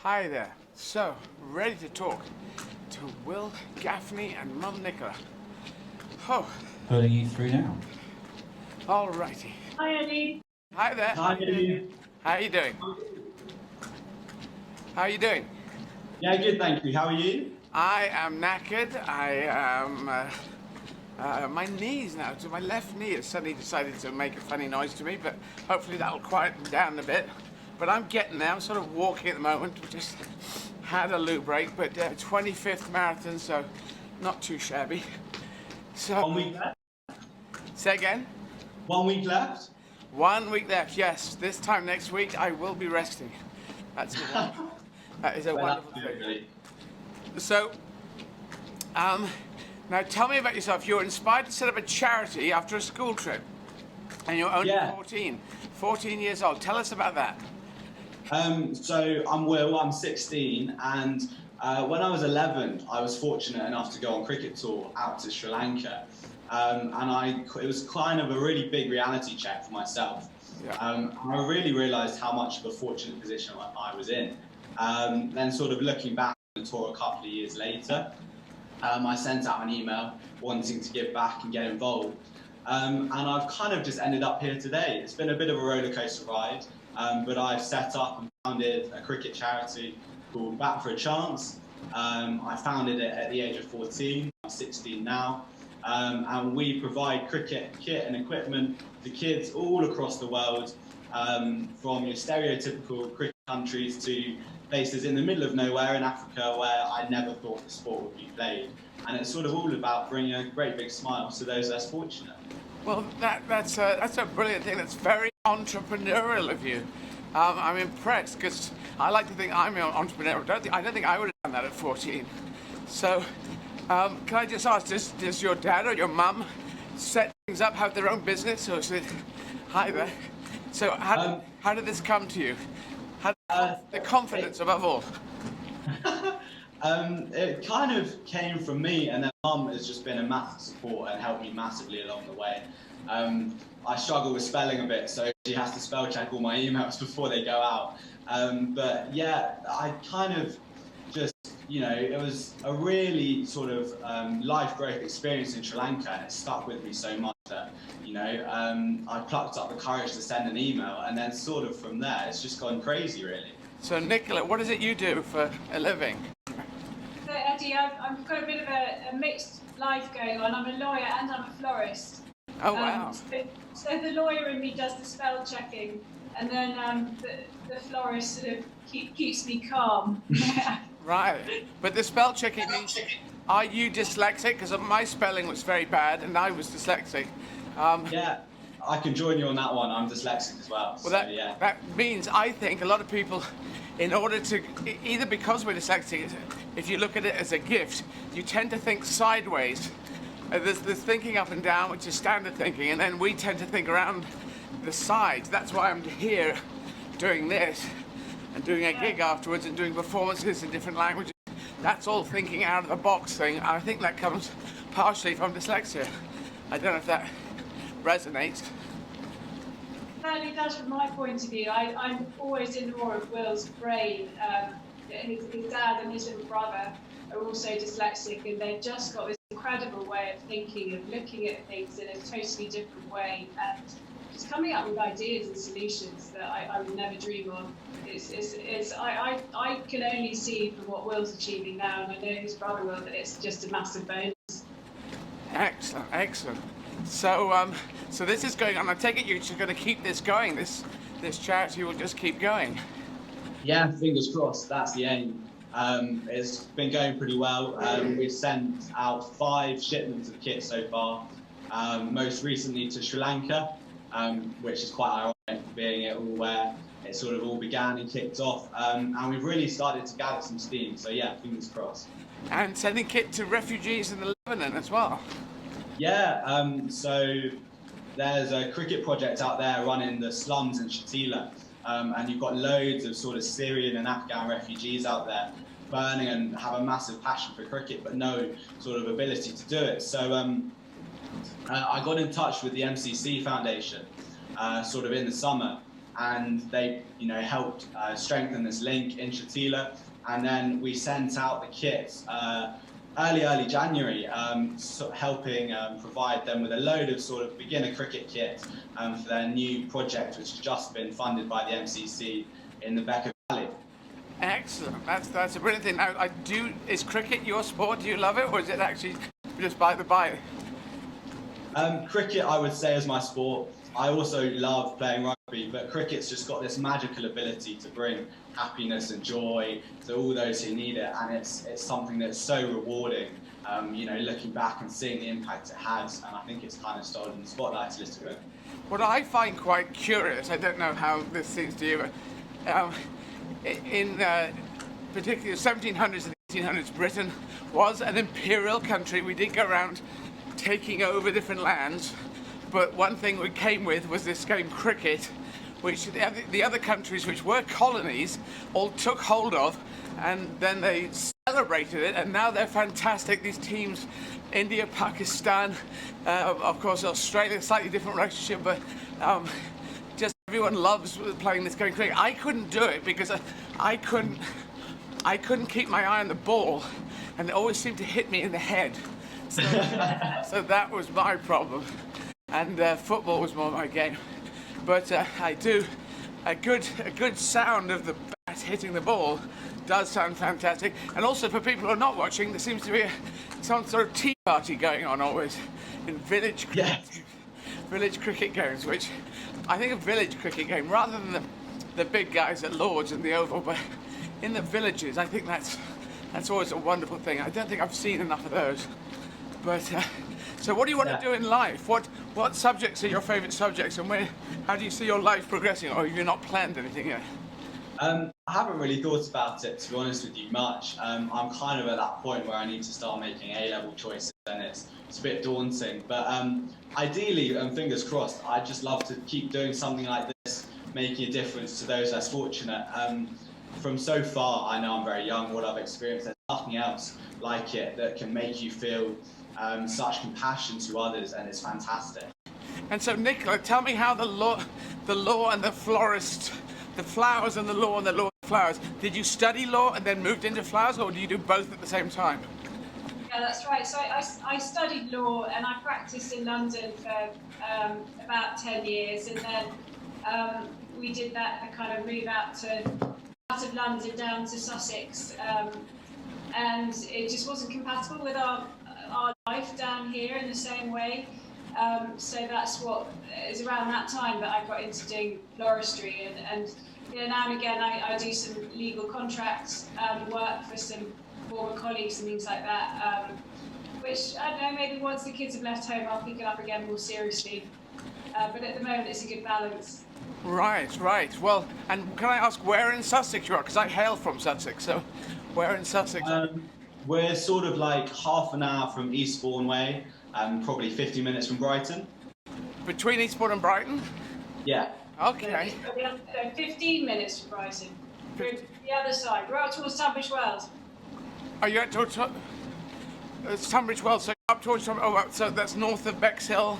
Hi there. So, ready to talk to Will, Gaffney and Mum Nicola. Oh, Putting you through now. alrighty. Hi, Eddie. Hi there. Hi, Eddie. How are you doing? How are you doing? Yeah, good, thank you. How are you? I am knackered. My knees now, so my left knee has suddenly decided to make a funny noise to me, but hopefully that'll quieten down a bit. But I'm getting there. I'm sort of walking at the moment. We just had a loo break, but 25th marathon, so not too shabby. So 1 week left? say again. 1 week left? 1 week left. Yes, this time next week I will be resting. That is a wonderful thing. Really. So, now tell me about yourself. You were inspired to set up a charity after a school trip, and you're only Yeah. 14 years old. Tell us about that. So I'm Will, I'm 16, and when I was 11, I was fortunate enough to go on cricket tour out to Sri Lanka. It was kind of a really big reality check for myself. Yeah. I really realised how much of a fortunate position I was in. Then sort of looking back on the tour a couple of years later, I sent out an email wanting to give back and get involved. And I've kind of just ended up here today. It's been a bit of a roller coaster ride, but I've set up and founded a cricket charity called Bat for a Chance. I founded it at the age of 14, I'm 16 now, and we provide cricket kit and equipment to kids all across the world, from your stereotypical cricket countries to places in the middle of nowhere in Africa where I never thought the sport would be played. And it's sort of all about bringing a great big smile to those less fortunate. Well, that's a brilliant thing. That's very entrepreneurial of you. I'm impressed because I like to think I'm an entrepreneur. I don't think I would have done that at 14. So, can I just ask, does your dad or your mum set things up, have their own business, or is it? Hi there. So, how did this come to you? The confidence above all. It kind of came from me, and then Mum has just been a massive support and helped me massively along the way. I struggle with spelling a bit, so she has to spell check all my emails before they go out. But yeah, I kind of just, it was a really sort of life growth experience in Sri Lanka, and it stuck with me so much that, I plucked up the courage to send an email, and then sort of from there, it's just gone crazy, really. So, Nicola, what is it you do for a living? So, Eddie, I've got a bit of a mixed life going on. I'm a lawyer and I'm a florist. Oh, wow. So the lawyer in me does the spell checking, and then the florist sort of keeps me calm. Right. But the spell checking means, are you dyslexic? Because my spelling was very bad and I was dyslexic. Yeah, I can join you on that one. I'm dyslexic as well. Well, that means, I think, a lot of people, in order to, either because we're dyslexic, if you look at it as a gift, you tend to think sideways. There's thinking up and down, which is standard thinking, and then we tend to think around the sides. That's why I'm here doing this and doing a gig afterwards and doing performances in different languages. That's all thinking out of the box thing. I think that comes partially from dyslexia. I don't know if that resonates. Certainly does from my point of view. I'm always in awe of Will's brain. His dad and his little brother are also dyslexic, and they've just got this incredible way of thinking, of looking at things in a totally different way, and just coming up with ideas and solutions that I would never dream of. I can only see from what Will's achieving now, and I know his brother will, that it's just a massive bonus. Excellent, excellent. So, so this is going on. I take it you're just going to keep this going. This charity will just keep going. Yeah, fingers crossed. That's the aim. It's been going pretty well. We've sent out 5 shipments of kit so far. Most recently to Sri Lanka, which is quite ironic, being it all where it sort of all began and kicked off. And we've really started to gather some steam. So yeah, fingers crossed. And sending kit to refugees in the Lebanon as well. Yeah, so there's a cricket project out there running the slums in Shatila, and you've got loads of sort of Syrian and Afghan refugees out there burning and have a massive passion for cricket, but no sort of ability to do it. So I got in touch with the MCC Foundation sort of in the summer, and they, helped strengthen this link in Shatila. And then we sent out the kits early January, helping provide them with a load of sort of beginner cricket kit for their new project, which has just been funded by the MCC in the Becker Valley. Excellent. That's a brilliant thing. Now, is cricket your sport? Do you love it, or is it actually just by the by? Cricket, I would say, is my sport. I also love playing rugby, but cricket's just got this magical ability to bring happiness and joy to all those who need it, and it's something that's so rewarding. Looking back and seeing the impact it has, and I think it's kind of stolen the spotlight a little bit. What I find quite curious, I don't know how this seems to you, but in particularly the 1700s and 1800s, Britain was an imperial country. We did go around taking over different lands, but one thing we came with was this game cricket, which the other countries which were colonies all took hold of, and then they celebrated it, and now they're fantastic. These teams, India, Pakistan, of course Australia, slightly different relationship, but just everyone loves playing this game cricket. I couldn't do it because I couldn't keep my eye on the ball, and it always seemed to hit me in the head. So, so that was my problem, and football was more my game. But I do a good sound of the bat hitting the ball does sound fantastic. And also for people who are not watching, there seems to be some sort of tea party going on always in village cricket games, which I think a village cricket game rather than the big guys at Lord's and the Oval, but in the villages, I think that's always a wonderful thing. I don't think I've seen enough of those. But so what do you want to do in life? What subjects are your favourite subjects, and how do you see your life progressing, or have you not planned anything yet? I haven't really thought about it, to be honest with you, much. I'm kind of at that point where I need to start making A-level choices, and it's a bit daunting. But ideally, fingers crossed, I'd just love to keep doing something like this, making a difference to those less fortunate. From so far, I know I'm very young, what I've experienced, there's nothing else like it that can make you feel such compassion to others, and it's fantastic. And so, Nicola, tell me how the law and the florist, the flowers and the law and the law and the flowers. Did you study law and then moved into flowers, or do you do both at the same time? Yeah, that's right. So I studied law and I practiced in London for about 10 years, and then we did that kind of move out of London down to Sussex, and it just wasn't compatible with our life down here in the same way. So that's what is around that time that I got into doing floristry, and now and again I do some legal contracts work for some former colleagues and things like that, which I don't know, maybe once the kids have left home I'll pick it up again more seriously, but at the moment it's a good balance. Right. Well, and can I ask where in Sussex you are? Because I hail from Sussex, so where in Sussex? We're sort of like half an hour from Eastbourne way, probably 50 minutes from Brighton. Between Eastbourne and Brighton? Yeah. Okay. 15 minutes from Brighton. We're the other side. We're out towards Tunbridge Wells. Are you at towards Tunbridge Wells? So up towards so that's north of Bexhill.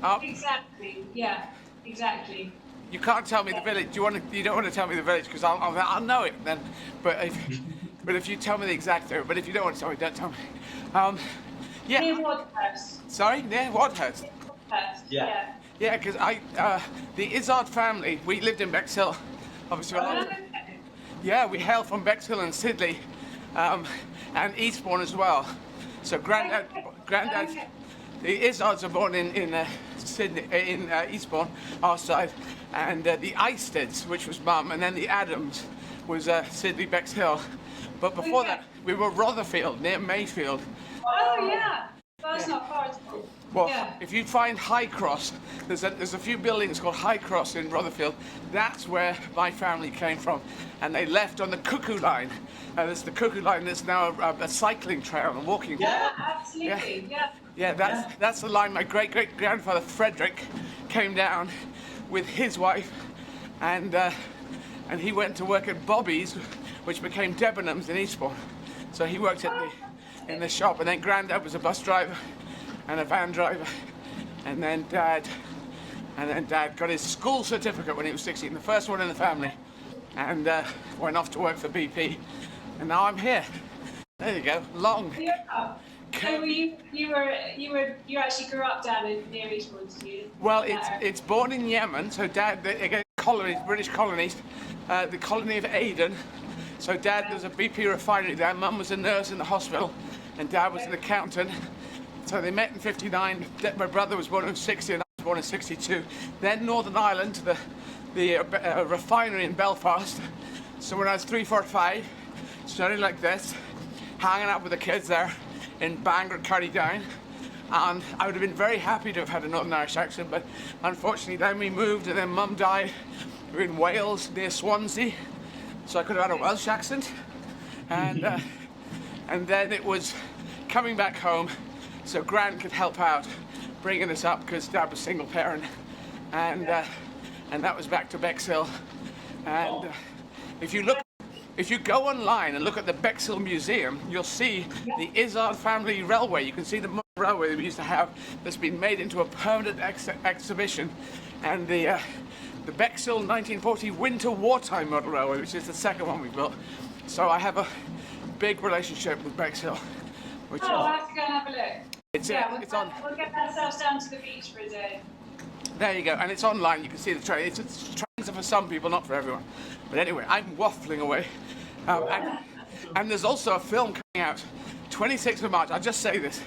Up. Exactly. Yeah. Exactly. You can't tell me the village. You don't want to tell me the village because I'll know it then. But if you tell me the exact area, but if you don't want to tell me, don't tell me. Yeah. Near Wadhurst. Sorry, near Wadhurst. Yeah. Yeah, because the Izzard family, we lived in Bexhill, obviously. Yeah, we hail from Bexhill and Sidley, and Eastbourne as well. So granddad, the Izzards are born in Sydney, in Eastbourne, our side, and the Eisteds, which was Mum, and then the Adams was Sidley Bexhill. But before that, we were Rotherfield, near Mayfield. Oh yeah, that's not far at all. Well, yeah. If you find High Cross, there's a few buildings called High Cross in Rotherfield. That's where my family came from, and they left on the Cuckoo Line. There's the Cuckoo Line. That's now a cycling trail and walking. Yeah, absolutely. Yeah. That's the line my great-great-grandfather Frederick came down with his wife, and he went to work at Bobby's, which became Debenhams in Eastbourne. So he worked in the shop, and then Grandad was a bus driver and a van driver, and then Dad And then Dad got his school certificate when he was 16, the first one in the family, and went off to work for BP. And now I'm here. There you go. Long. Yeah. So you actually grew up down in near Eastbourne, did you? Well, it's born in Yemen, so Dad, again, colonies, British colonies, the colony of Aden. So Dad, there's a BP refinery there. Mum was a nurse in the hospital, and Dad was an accountant. So they met in '59. My brother was born in '60, and I was born in '62. Then Northern Ireland, the refinery in Belfast. So when I was 3, 4, 5, studying like this, hanging out with the kids there in Bangor, County Down, and I would have been very happy to have had a Northern Irish accent, but unfortunately then we moved, and then Mum died. We were in Wales near Swansea, so I could have had a Welsh accent, and then it was coming back home so Grant could help out bringing us up, because Dad was single parent, and that was back to Bexhill. And if you go online and look at the Bexhill Museum, you'll see the Izzard family railway. You can see the railway that we used to have that's been made into a permanent exhibition, and the Bexhill 1940 Winter Wartime Model Railway, which is the second one we built. So I have a big relationship with Bexhill. I'll have to go and have a look. It's on. We'll get ourselves down to the beach for a day. There you go, and it's online. You can see the train. Trains are for some people, not for everyone. But anyway, I'm waffling away. And there's also a film coming out, 26th of March. I'll just say this: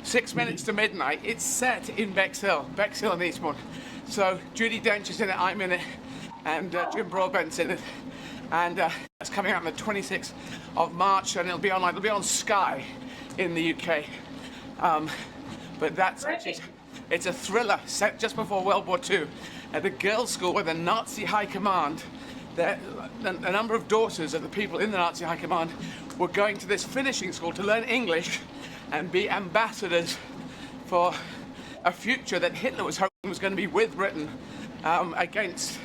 6 minutes to midnight. It's set in Bexhill and Eastbourne. So Judi Dench is in it, I'm in it, and Jim Broadbent's in it. And it's coming out on the 26th of March, and it'll be on Sky in the UK. But that's actually, it's a thriller set just before World War II at the girls' school where the Nazi high command, a number of daughters of the people in the Nazi high command were going to this finishing school to learn English and be ambassadors for a future that Hitler was hoping was going to be with Britain against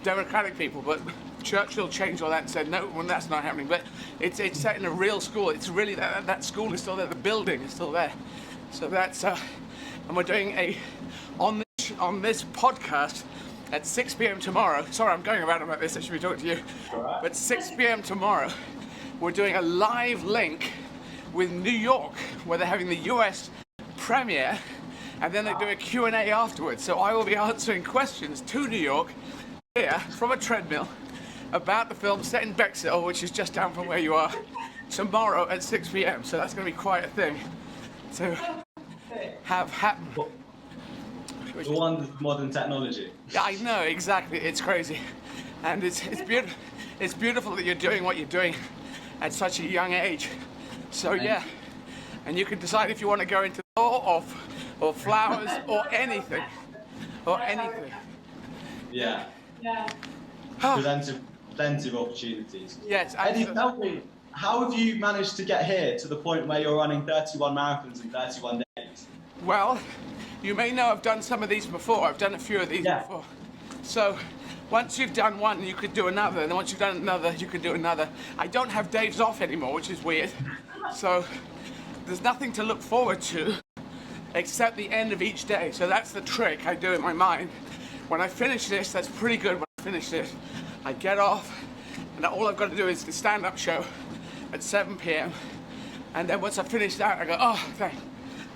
democratic people. But Churchill changed all that and said, no, well, that's not happening. But it's set in a real school. It's really, that school is still there. The building is still there. So that's, and we're doing on this podcast at 6 p.m. tomorrow. Sorry, I'm going around about this. I should be talking to you. Right. But 6 p.m. tomorrow, we're doing a live link with New York, where they're having the US premiere, and then they do a Q&A afterwards. So I will be answering questions to New York here from a treadmill about the film set in Bexhill, which is just down from where you are, tomorrow at 6 p.m. So that's going to be quite a thing to have happen. The one with modern technology. Yeah, I know, exactly. It's crazy. And it's beautiful. It's beautiful that you're doing what you're doing at such a young age. So yeah, and you can decide if you want to go into law or flowers or anything. Or anything. Yeah. Yeah. Plenty of opportunities. Yes. Eddie, tell me, how have you managed to get here to the point where you're running 31 marathons in 31 days? Well, you may know I've done some of these before. I've done a few of these before. So once you've done one, you could do another, and once you've done another, you could do another. I don't have days off anymore, which is weird. So there's nothing to look forward to except the end of each day. So that's the trick I do in my mind. When I finish this, that's pretty good. When I finish this, I get off, and all I've got to do is the stand-up show at 7 p.m. And then once I finish that, I go, oh,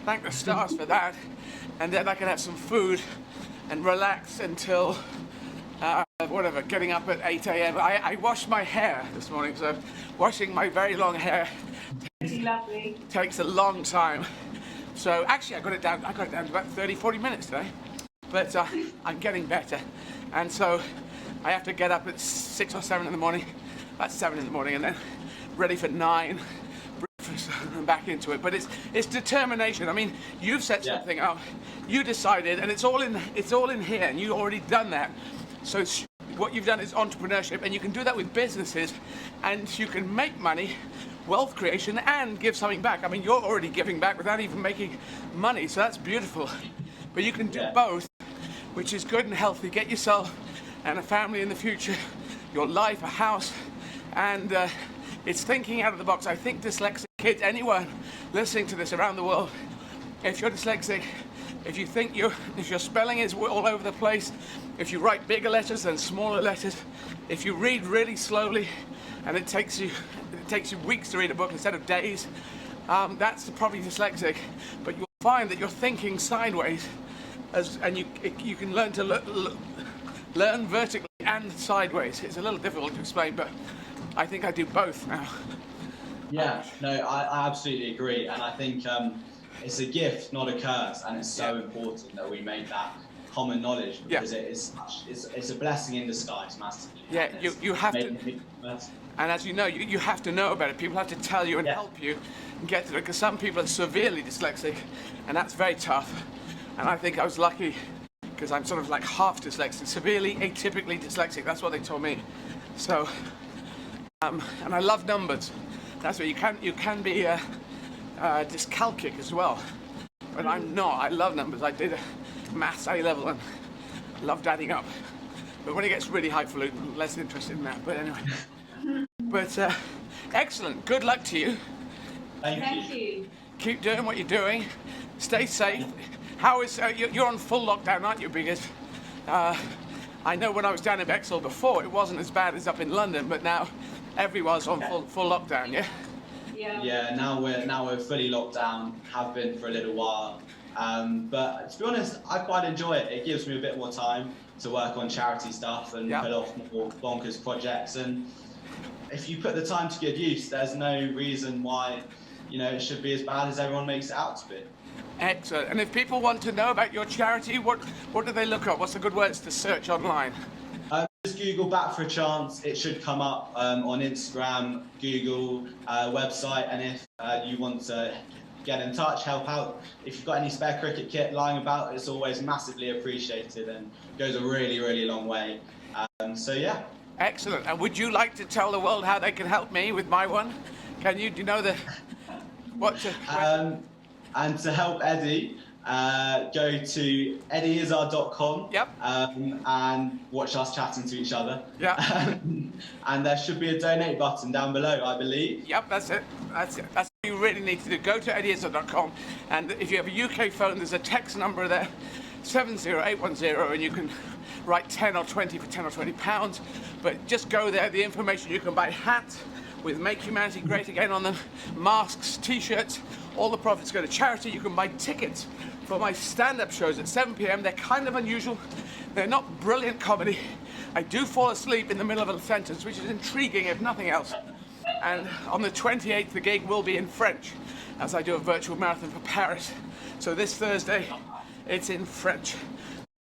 thank the stars for that. And then I can have some food and relax until, whatever, getting up at 8 a.m. I washed my hair this morning, so washing my very long hair takes a long time. So actually I got it down to about 30, 40 minutes today. But I'm getting better. And so I have to get up at 6 or 7 in the morning, about 7 in the morning, and then ready for 9, breakfast, and back into it. But it's determination. I mean, you've set something up, you decided, and it's all in here, and you've already done that. So what you've done is entrepreneurship, and you can do that with businesses, and you can make money, wealth creation, and give something back. I mean, you're already giving back without even making money, so that's beautiful. But you can do both, which is good and healthy. Get yourself and a family in the future, your life, a house, and it's thinking out of the box. I think dyslexic kids, anyone listening to this around the world, if you're dyslexic, if you think if your spelling is all over the place, if you write bigger letters than smaller letters, if you read really slowly, and it takes you weeks to read a book instead of days, that's probably dyslexic. But you'll find that you're thinking sideways, and you can learn to learn vertically and sideways. It's a little difficult to explain, but I think I do both now. Yeah, no, I absolutely agree, and I think it's a gift, not a curse, and it's so important that we make that common knowledge, because it's a blessing in disguise, massively. Yeah, you have to, and as you know, you have to know about it. People have to tell you and help you get to it, because some people are severely dyslexic, and that's very tough. And I think I was lucky, because I'm sort of like half dyslexic, severely atypically dyslexic. That's what they told me. So, and I love numbers. That's what you can be dyscalculic as well, but I'm not. I love numbers. I did maths A level and loved adding up. But when it gets really highfalutin, I'm less interested in that. But anyway, but excellent. Good luck to you. Thank you. Keep doing what you're doing. Stay safe. How is you're on full lockdown, aren't you? Because I know when I was down in Bexhill before, it wasn't as bad as up in London, but now everyone's on full lockdown. Yeah. Yeah, now we're fully locked down, have been for a little while. But to be honest, I quite enjoy it. It gives me a bit more time to work on charity stuff and pull off more bonkers projects. And if you put the time to good use, there's no reason why, it should be as bad as everyone makes it out to be. Excellent. And if people want to know about your charity, what do they look up? What's the good words to search online? Just Google Bat for a Chance. It should come up on Instagram, Google, website, and if you want to get in touch, help out. If you've got any spare cricket kit lying about, it's always massively appreciated and goes a really, really long way. So yeah. Excellent. And would you like to tell the world how they can help me with my one? Can you? Do you know and to help Eddie, go to eddieizzard.com. Yep. And watch us chatting to each other. Yeah. And there should be a donate button down below, I believe. Yep, that's it. That's what you really need to do. Go to eddieizzard.com, and if you have a UK phone, there's a text number there, 70810, and you can write 10 or 20 for 10 or 20 pounds. But just go there. The information, you can buy hats with Make Humanity Great Again on them, masks, t-shirts. All the profits go to charity. You can buy tickets for my stand-up shows at 7 p.m. They're kind of unusual. They're not brilliant comedy. I do fall asleep in the middle of a sentence, which is intriguing if nothing else. And on the 28th, the gig will be in French, as I do a virtual marathon for Paris. So this Thursday, it's in French.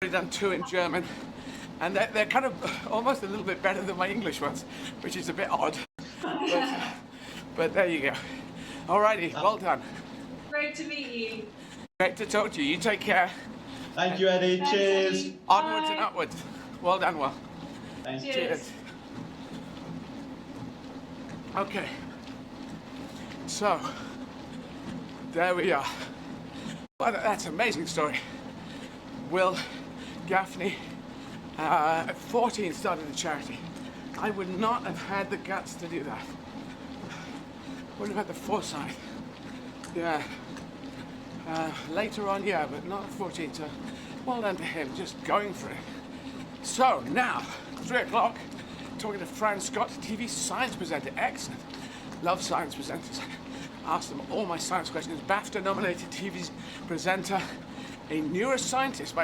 I've already done 2 in German. And they're kind of almost a little bit better than my English ones, which is a bit odd. But there you go. Alrighty, well done. Great to meet you. Great to talk to you. You take care. Thank you, Eddie. Thanks, Cheers. Eddie. Onwards Bye. and upwards. Well done, well. Thank you. Cheers. Okay. So, there we are. Well, that's an amazing story. Will Gaffney, at 14, started a charity. I would not have had the guts to do that. Wouldn't have had the foresight. Yeah. Later on, yeah, but not at 14, so well done to him, just going for it. So, now, 3 o'clock, talking to Fran Scott, TV science presenter. Excellent. Love science presenters. Asked them all my science questions. BAFTA-nominated TV presenter, a neuroscientist by